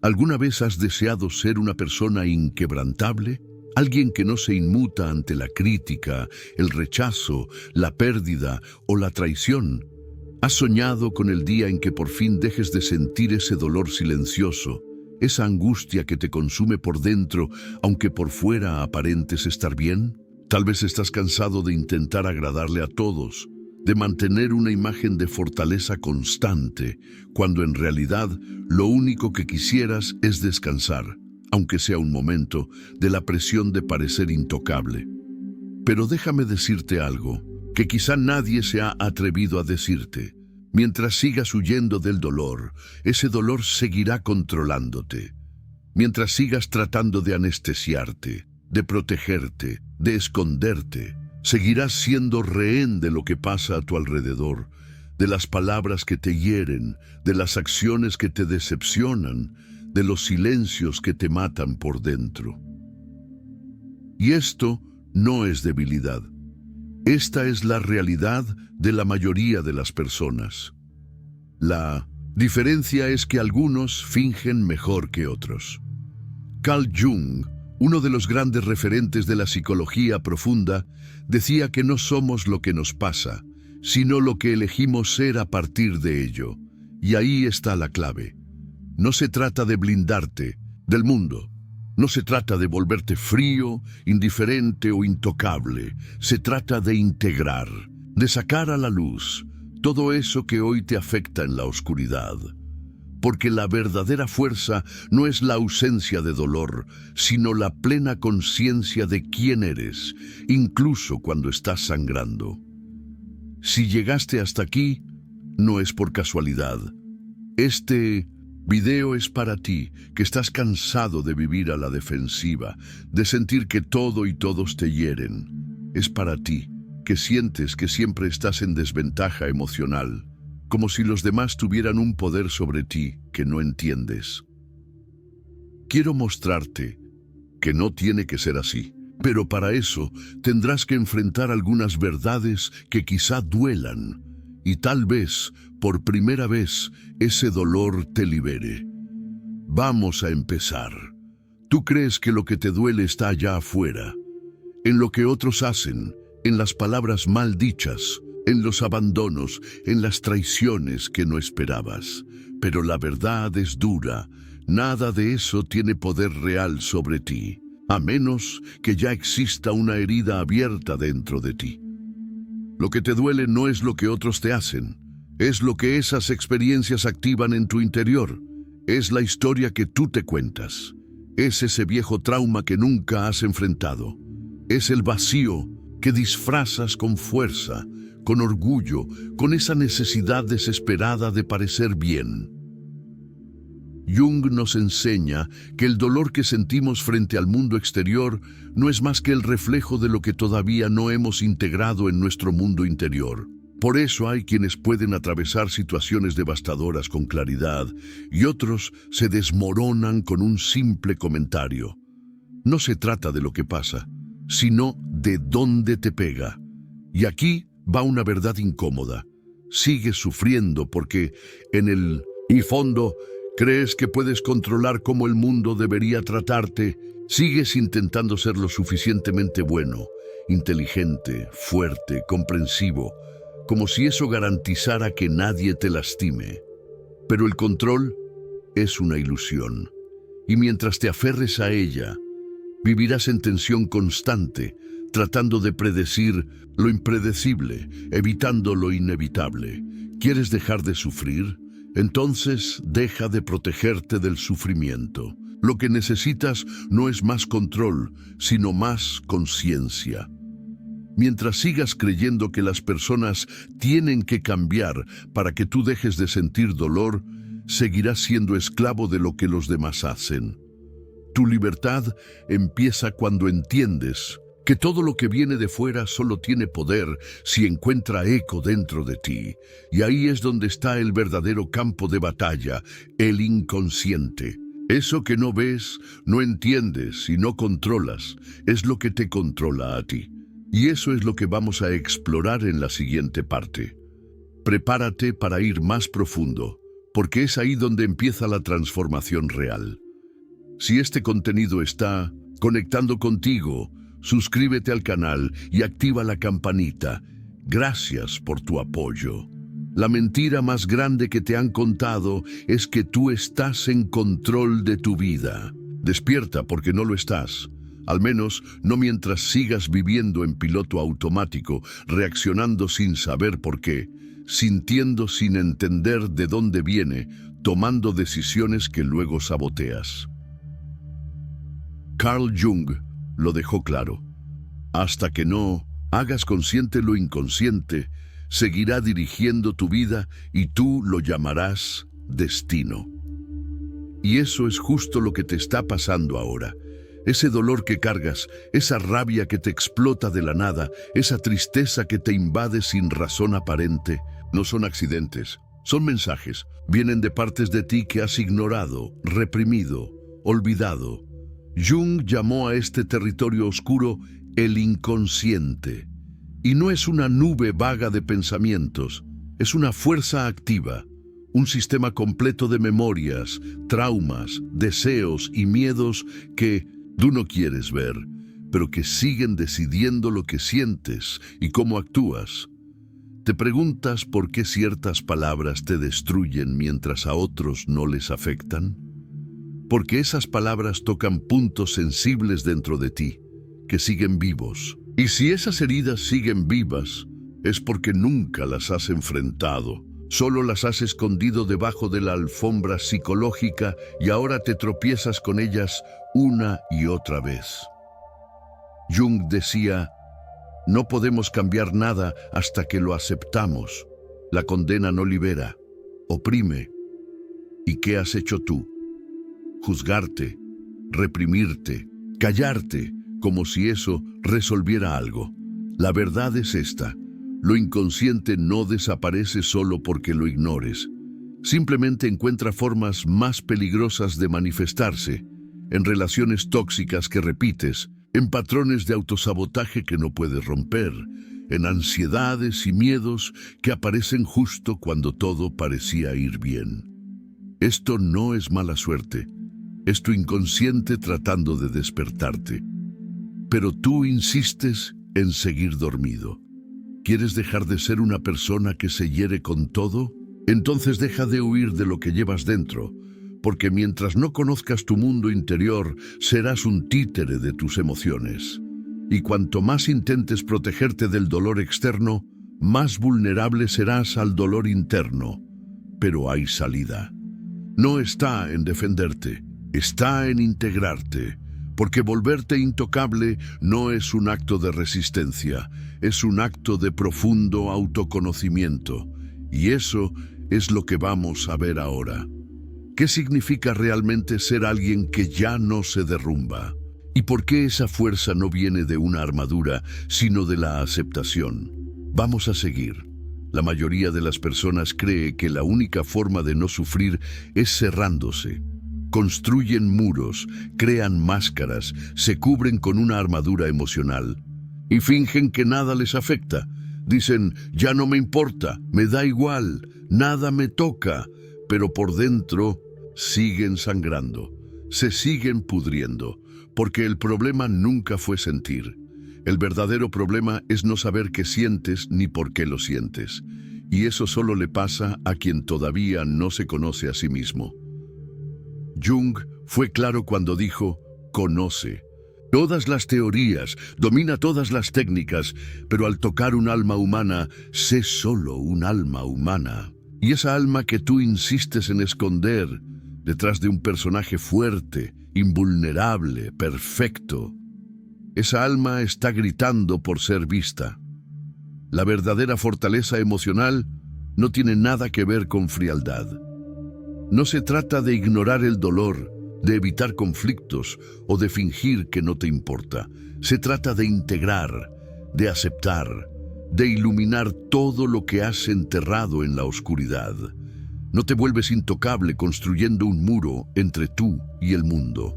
¿Alguna vez has deseado ser una persona inquebrantable? Alguien que no se inmuta ante la crítica, el rechazo, la pérdida o la traición. ¿Has soñado con el día en que por fin dejes de sentir ese dolor silencioso, esa angustia que te consume por dentro, aunque por fuera aparentes estar bien? Tal vez estás cansado de intentar agradarle a todos, de mantener una imagen de fortaleza constante, cuando en realidad lo único que quisieras es descansar, aunque sea un momento, de la presión de parecer intocable. Pero déjame decirte algo que quizá nadie se ha atrevido a decirte. Mientras sigas huyendo del dolor, ese dolor seguirá controlándote. Mientras sigas tratando de anestesiarte, de protegerte, de esconderte, seguirás siendo rehén de lo que pasa a tu alrededor, de las palabras que te hieren, de las acciones que te decepcionan, de los silencios que te matan por dentro. Y esto no es debilidad. Esta es la realidad de la mayoría de las personas. La diferencia es que algunos fingen mejor que otros. Carl Jung, uno de los grandes referentes de la psicología profunda, decía que no somos lo que nos pasa, sino lo que elegimos ser a partir de ello. Y ahí está la clave. No se trata de blindarte del mundo. No se trata de volverte frío, indiferente o intocable. Se trata de integrar, de sacar a la luz todo eso que hoy te afecta en la oscuridad. Porque la verdadera fuerza no es la ausencia de dolor, sino la plena conciencia de quién eres, incluso cuando estás sangrando. Si llegaste hasta aquí, no es por casualidad. Este video es para ti, que estás cansado de vivir a la defensiva, de sentir que todo y todos te hieren. Es para ti, que sientes que siempre estás en desventaja emocional, como si los demás tuvieran un poder sobre ti que no entiendes. Quiero mostrarte que no tiene que ser así, pero para eso tendrás que enfrentar algunas verdades que quizá duelan, y tal vez, por primera vez, ese dolor te libere. Vamos a empezar. Tú crees que lo que te duele está allá afuera, en lo que otros hacen, en las palabras mal dichas, en los abandonos, en las traiciones que no esperabas. Pero la verdad es dura. Nada de eso tiene poder real sobre ti, a menos que ya exista una herida abierta dentro de ti. Lo que te duele no es lo que otros te hacen, es lo que esas experiencias activan en tu interior. Es la historia que tú te cuentas. Es ese viejo trauma que nunca has enfrentado. Es el vacío que disfrazas con fuerza, con orgullo, con esa necesidad desesperada de parecer bien. Jung nos enseña que el dolor que sentimos frente al mundo exterior no es más que el reflejo de lo que todavía no hemos integrado en nuestro mundo interior. Por eso hay quienes pueden atravesar situaciones devastadoras con claridad y otros se desmoronan con un simple comentario. No se trata de lo que pasa, sino de dónde te pega. Y aquí va una verdad incómoda. Sigues sufriendo porque en el fondo crees que puedes controlar cómo el mundo debería tratarte. Sigues intentando ser lo suficientemente bueno, inteligente, fuerte, comprensivo, como si eso garantizara que nadie te lastime. Pero el control es una ilusión. Y mientras te aferres a ella, vivirás en tensión constante, tratando de predecir lo impredecible, evitando lo inevitable. ¿Quieres dejar de sufrir? Entonces deja de protegerte del sufrimiento. Lo que necesitas no es más control, sino más conciencia. Mientras sigas creyendo que las personas tienen que cambiar para que tú dejes de sentir dolor, seguirás siendo esclavo de lo que los demás hacen. Tu libertad empieza cuando entiendes que todo lo que viene de fuera solo tiene poder si encuentra eco dentro de ti. Y ahí es donde está el verdadero campo de batalla, el inconsciente. Eso que no ves, no entiendes y no controlas, es lo que te controla a ti. Y eso es lo que vamos a explorar en la siguiente parte. Prepárate para ir más profundo, porque es ahí donde empieza la transformación real. Si este contenido está conectando contigo, suscríbete al canal y activa la campanita. Gracias por tu apoyo. La mentira más grande que te han contado es que tú estás en control de tu vida. Despierta porque no lo estás. Al menos no mientras sigas viviendo en piloto automático, reaccionando sin saber por qué, sintiendo sin entender de dónde viene, tomando decisiones que luego saboteas. Carl Jung lo dejó claro. Hasta que no hagas consciente lo inconsciente, seguirá dirigiendo tu vida y tú lo llamarás destino. Y eso es justo lo que te está pasando ahora. Ese dolor que cargas, esa rabia que te explota de la nada, esa tristeza que te invade sin razón aparente, no son accidentes, son mensajes. Vienen de partes de ti que has ignorado, reprimido, olvidado. Jung llamó a este territorio oscuro el inconsciente. Y no es una nube vaga de pensamientos, es una fuerza activa, un sistema completo de memorias, traumas, deseos y miedos que tú no quieres ver, pero que siguen decidiendo lo que sientes y cómo actúas. ¿Te preguntas por qué ciertas palabras te destruyen mientras a otros no les afectan? Porque esas palabras tocan puntos sensibles dentro de ti, que siguen vivos. Y si esas heridas siguen vivas, es porque nunca las has enfrentado. Solo las has escondido debajo de la alfombra psicológica y ahora te tropiezas con ellas una y otra vez. Jung decía, no podemos cambiar nada hasta que lo aceptamos. La condena no libera, oprime. ¿Y qué has hecho tú? Juzgarte, reprimirte, callarte, como si eso resolviera algo. La verdad es esta. Lo inconsciente no desaparece solo porque lo ignores. Simplemente encuentra formas más peligrosas de manifestarse, en relaciones tóxicas que repites, en patrones de autosabotaje que no puedes romper, en ansiedades y miedos que aparecen justo cuando todo parecía ir bien. Esto no es mala suerte, es tu inconsciente tratando de despertarte. Pero tú insistes en seguir dormido. ¿Quieres dejar de ser una persona que se hiere con todo? Entonces deja de huir de lo que llevas dentro, porque mientras no conozcas tu mundo interior, serás un títere de tus emociones. Y cuanto más intentes protegerte del dolor externo, más vulnerable serás al dolor interno. Pero hay salida. No está en defenderte, está en integrarte. Porque volverte intocable no es un acto de resistencia, es un acto de profundo autoconocimiento. Y eso es lo que vamos a ver ahora. ¿Qué significa realmente ser alguien que ya no se derrumba? ¿Y por qué esa fuerza no viene de una armadura, sino de la aceptación? Vamos a seguir. La mayoría de las personas cree que la única forma de no sufrir es cerrándose. Construyen muros, crean máscaras, se cubren con una armadura emocional y fingen que nada les afecta. Dicen, ya no me importa, me da igual, nada me toca, pero por dentro siguen sangrando, se siguen pudriendo, porque el problema nunca fue sentir. El verdadero problema es no saber qué sientes ni por qué lo sientes, y eso solo le pasa a quien todavía no se conoce a sí mismo. Jung fue claro cuando dijo, conoce. Todas las teorías, domina todas las técnicas, pero al tocar un alma humana, sé solo un alma humana. Y esa alma que tú insistes en esconder, detrás de un personaje fuerte, invulnerable, perfecto, esa alma está gritando por ser vista. La verdadera fortaleza emocional no tiene nada que ver con frialdad. No se trata de ignorar el dolor, de evitar conflictos o de fingir que no te importa. Se trata de integrar, de aceptar, de iluminar todo lo que has enterrado en la oscuridad. No te vuelves intocable construyendo un muro entre tú y el mundo.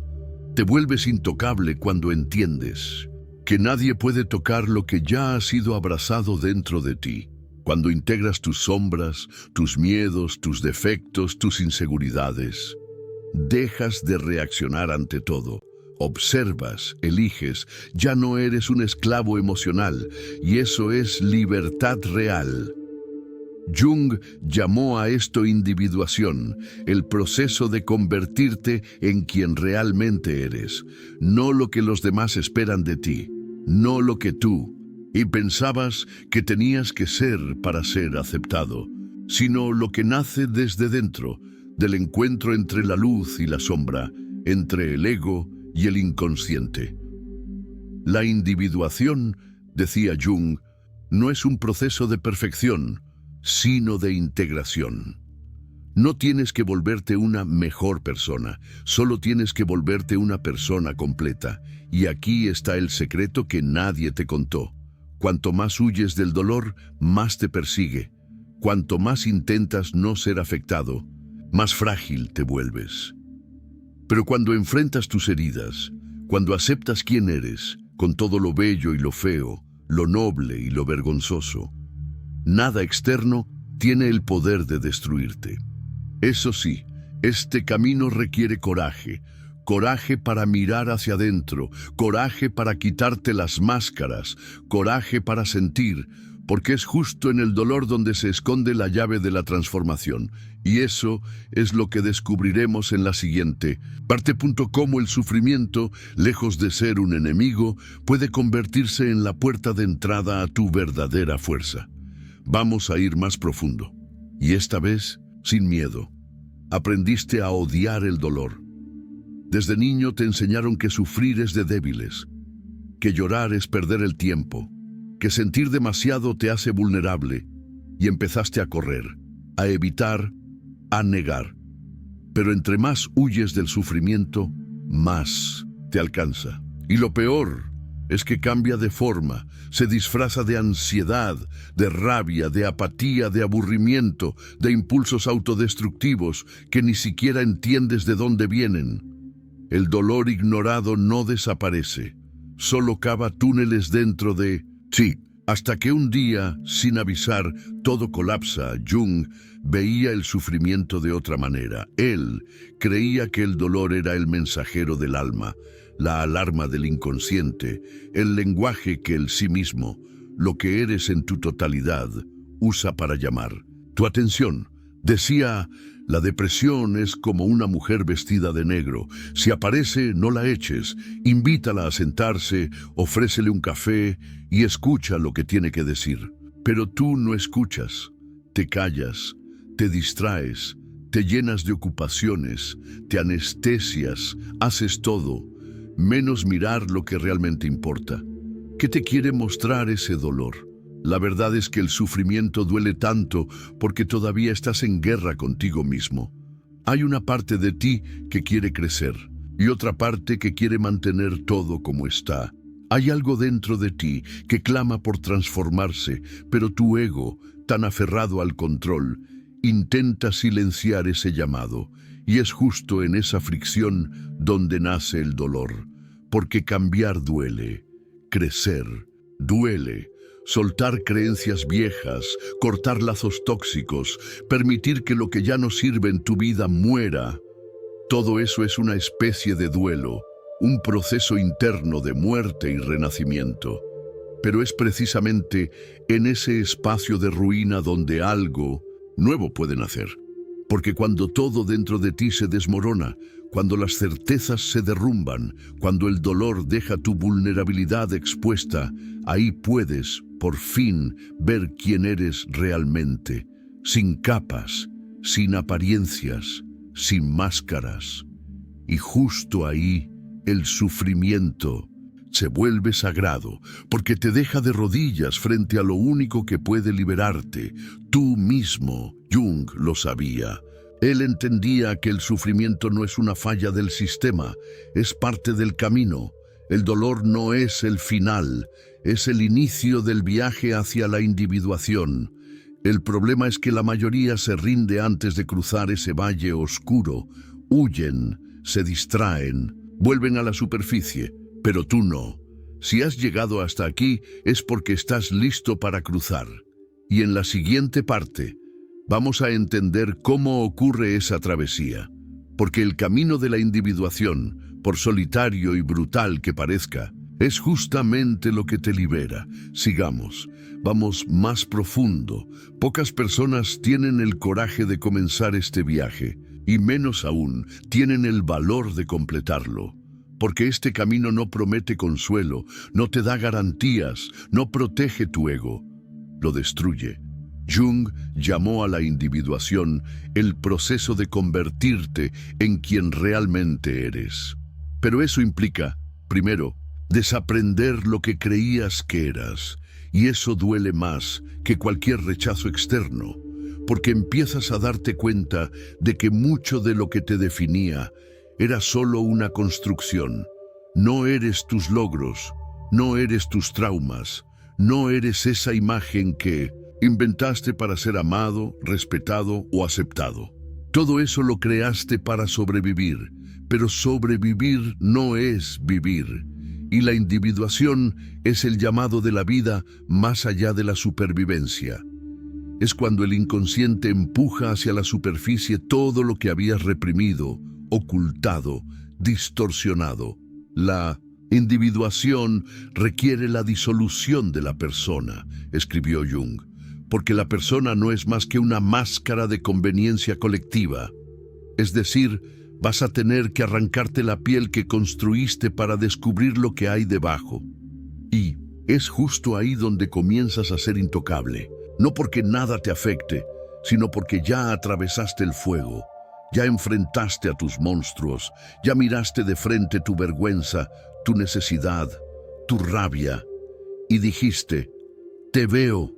Te vuelves intocable cuando entiendes que nadie puede tocar lo que ya ha sido abrazado dentro de ti. Cuando integras tus sombras, tus miedos, tus defectos, tus inseguridades, dejas de reaccionar ante todo. Observas, eliges, ya no eres un esclavo emocional, y eso es libertad real. Jung llamó a esto individuación, el proceso de convertirte en quien realmente eres, no lo que los demás esperan de ti, no lo que tú y pensabas que tenías que ser para ser aceptado, sino lo que nace desde dentro, del encuentro entre la luz y la sombra, entre el ego y el inconsciente. La individuación, decía Jung, no es un proceso de perfección, sino de integración. No tienes que volverte una mejor persona, solo tienes que volverte una persona completa. Y aquí está el secreto que nadie te contó. Cuanto más huyes del dolor, más te persigue. Cuanto más intentas no ser afectado, más frágil te vuelves. Pero cuando enfrentas tus heridas, cuando aceptas quién eres, con todo lo bello y lo feo, lo noble y lo vergonzoso, nada externo tiene el poder de destruirte. Eso sí, este camino requiere coraje, coraje para mirar hacia adentro, coraje para quitarte las máscaras, coraje para sentir, porque es justo en el dolor donde se esconde la llave de la transformación. Y eso es lo que descubriremos en la siguiente parte. Cómo el sufrimiento, lejos de ser un enemigo, puede convertirse en la puerta de entrada a tu verdadera fuerza. Vamos a ir más profundo. Y esta vez, sin miedo. Aprendiste a odiar el dolor. Desde niño te enseñaron que sufrir es de débiles, que llorar es perder el tiempo, que sentir demasiado te hace vulnerable, y empezaste a correr, a evitar, a negar. Pero entre más huyes del sufrimiento, más te alcanza. Y lo peor es que cambia de forma, se disfraza de ansiedad, de rabia, de apatía, de aburrimiento, de impulsos autodestructivos que ni siquiera entiendes de dónde vienen. El dolor ignorado no desaparece, solo cava túneles dentro de sí, hasta que un día, sin avisar, todo colapsa. Jung veía el sufrimiento de otra manera. Él creía que el dolor era el mensajero del alma, la alarma del inconsciente, el lenguaje que el sí mismo, lo que eres en tu totalidad, usa para llamar tu atención. Decía, la depresión es como una mujer vestida de negro. Si aparece, no la eches, invítala a sentarse, ofrécele un café y escucha lo que tiene que decir. Pero tú no escuchas, te callas, te distraes, te llenas de ocupaciones, te anestesias, haces todo, menos mirar lo que realmente importa. ¿Qué te quiere mostrar ese dolor? La verdad es que el sufrimiento duele tanto porque todavía estás en guerra contigo mismo. Hay una parte de ti que quiere crecer y otra parte que quiere mantener todo como está. Hay algo dentro de ti que clama por transformarse, pero tu ego, tan aferrado al control, intenta silenciar ese llamado. Y es justo en esa fricción donde nace el dolor, porque cambiar duele, crecer duele. Soltar creencias viejas, cortar lazos tóxicos, permitir que lo que ya no sirve en tu vida muera. Todo eso es una especie de duelo, un proceso interno de muerte y renacimiento. Pero es precisamente en ese espacio de ruina donde algo nuevo puede nacer. Porque cuando todo dentro de ti se desmorona, cuando las certezas se derrumban, cuando el dolor deja tu vulnerabilidad expuesta, ahí puedes, por fin, ver quién eres realmente, sin capas, sin apariencias, sin máscaras. Y justo ahí, el sufrimiento se vuelve sagrado, porque te deja de rodillas frente a lo único que puede liberarte, tú mismo. Jung lo sabía. Él entendía que el sufrimiento no es una falla del sistema, es parte del camino. El dolor no es el final, es el inicio del viaje hacia la individuación. El problema es que la mayoría se rinde antes de cruzar ese valle oscuro. Huyen, se distraen, vuelven a la superficie, pero tú no. Si has llegado hasta aquí es porque estás listo para cruzar. Y en la siguiente parte vamos a entender cómo ocurre esa travesía, porque el camino de la individuación, por solitario y brutal que parezca, es justamente lo que te libera. Sigamos, vamos más profundo. Pocas personas tienen el coraje de comenzar este viaje, y menos aún tienen el valor de completarlo. Porque este camino no promete consuelo, no te da garantías, no protege tu ego, lo destruye. Jung llamó a la individuación el proceso de convertirte en quien realmente eres. Pero eso implica, primero, desaprender lo que creías que eras, y eso duele más que cualquier rechazo externo, porque empiezas a darte cuenta de que mucho de lo que te definía era solo una construcción. No eres tus logros, no eres tus traumas, no eres esa imagen que inventaste para ser amado, respetado o aceptado. Todo eso lo creaste para sobrevivir, pero sobrevivir no es vivir. Y la individuación es el llamado de la vida más allá de la supervivencia. Es cuando el inconsciente empuja hacia la superficie todo lo que habías reprimido, ocultado, distorsionado. La individuación requiere la disolución de la persona, escribió Jung, porque la persona no es más que una máscara de conveniencia colectiva. Es decir, vas a tener que arrancarte la piel que construiste para descubrir lo que hay debajo. Y es justo ahí donde comienzas a ser intocable, no porque nada te afecte, sino porque ya atravesaste el fuego. Ya enfrentaste a tus monstruos, ya miraste de frente tu vergüenza, tu necesidad, tu rabia, y dijiste, te veo,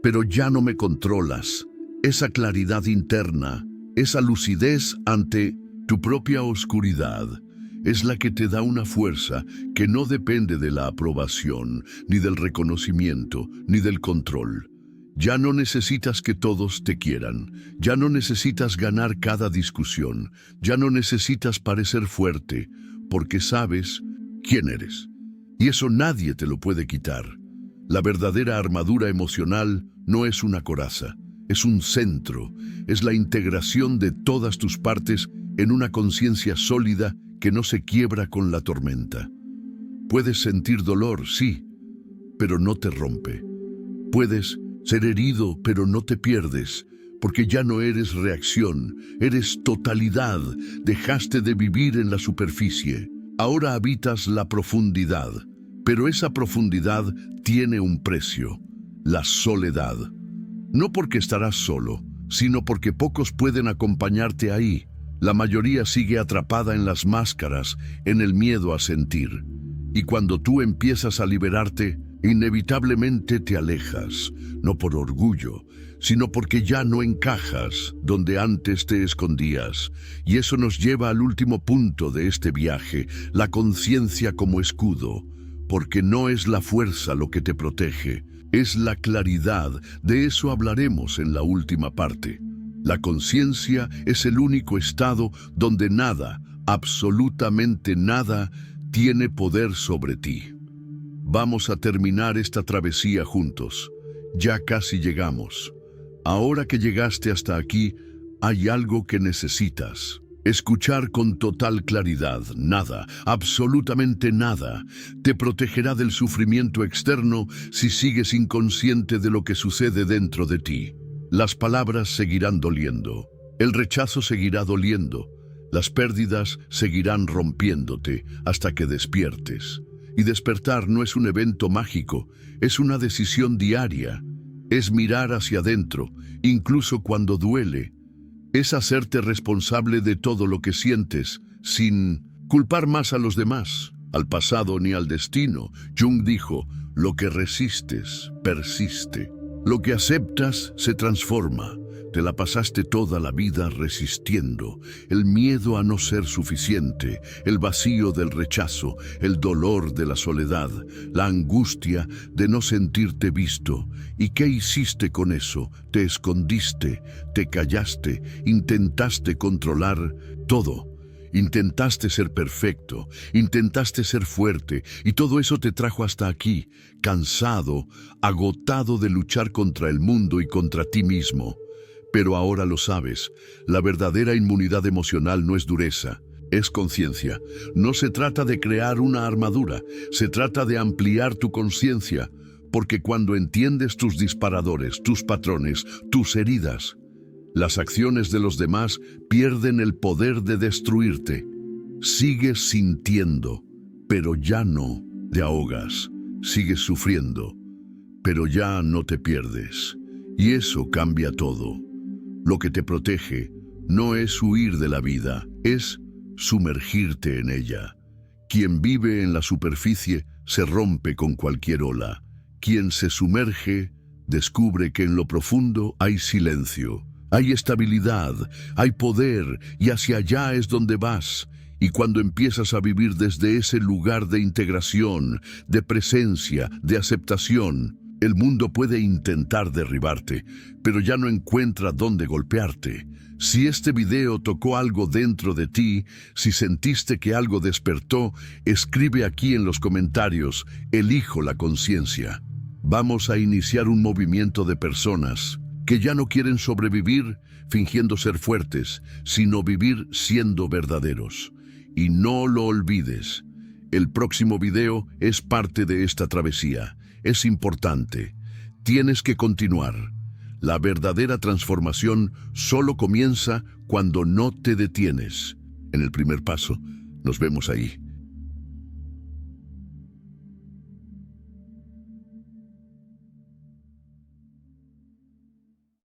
pero ya no me controlas. Esa claridad interna, esa lucidez ante tu propia oscuridad, es la que te da una fuerza que no depende de la aprobación, ni del reconocimiento, ni del control. Ya no necesitas que todos te quieran, ya no necesitas ganar cada discusión, ya no necesitas parecer fuerte, porque sabes quién eres. Y eso nadie te lo puede quitar. La verdadera armadura emocional no es una coraza, es un centro, es la integración de todas tus partes en una conciencia sólida que no se quiebra con la tormenta. Puedes sentir dolor, sí, pero no te rompe. Puedes ser herido, pero no te pierdes, porque ya no eres reacción, eres totalidad. Dejaste de vivir en la superficie. Ahora habitas la profundidad, pero esa profundidad tiene un precio, la soledad. No porque estarás solo, sino porque pocos pueden acompañarte ahí. La mayoría sigue atrapada en las máscaras, en el miedo a sentir. Y cuando tú empiezas a liberarte, inevitablemente te alejas, no por orgullo, sino porque ya no encajas donde antes te escondías. Y eso nos lleva al último punto de este viaje, la conciencia como escudo, porque no es la fuerza lo que te protege, es la claridad. De eso hablaremos en la última parte. La conciencia es el único estado donde nada, absolutamente nada, tiene poder sobre ti. Vamos a terminar esta travesía juntos. Ya casi llegamos. Ahora que llegaste hasta aquí, hay algo que necesitas. Escuchar con total claridad. Nada, absolutamente nada, te protegerá del sufrimiento externo si sigues inconsciente de lo que sucede dentro de ti. Las palabras seguirán doliendo, el rechazo seguirá doliendo, las pérdidas seguirán rompiéndote hasta que despiertes. Y despertar no es un evento mágico, es una decisión diaria. Es mirar hacia adentro, incluso cuando duele. Es hacerte responsable de todo lo que sientes, sin culpar más a los demás, al pasado ni al destino. Jung dijo, lo que resistes, persiste. Lo que aceptas, se transforma. Te la pasaste toda la vida resistiendo. El miedo a no ser suficiente, el vacío del rechazo, el dolor de la soledad, la angustia de no sentirte visto. ¿Y qué hiciste con eso? Te escondiste, te callaste, intentaste controlar todo. Intentaste ser perfecto, intentaste ser fuerte, y todo eso te trajo hasta aquí, cansado, agotado de luchar contra el mundo y contra ti mismo. Pero ahora lo sabes, la verdadera inmunidad emocional no es dureza, es conciencia. No se trata de crear una armadura, se trata de ampliar tu conciencia, porque cuando entiendes tus disparadores, tus patrones, tus heridas, las acciones de los demás pierden el poder de destruirte. Sigues sintiendo, pero ya no te ahogas. Sigues sufriendo, pero ya no te pierdes. Y eso cambia todo. Lo que te protege no es huir de la vida, es sumergirte en ella. Quien vive en la superficie se rompe con cualquier ola. Quien se sumerge descubre que en lo profundo hay silencio, hay estabilidad, hay poder, y hacia allá es donde vas. Y cuando empiezas a vivir desde ese lugar de integración, de presencia, de aceptación, el mundo puede intentar derribarte, pero ya no encuentra dónde golpearte. Si este video tocó algo dentro de ti, si sentiste que algo despertó, escribe aquí en los comentarios: elijo la conciencia. Vamos a iniciar un movimiento de personas que ya no quieren sobrevivir fingiendo ser fuertes, sino vivir siendo verdaderos. Y no lo olvides, el próximo video es parte de esta travesía. Es importante. Tienes que continuar. La verdadera transformación solo comienza cuando no te detienes. En el primer paso, nos vemos ahí.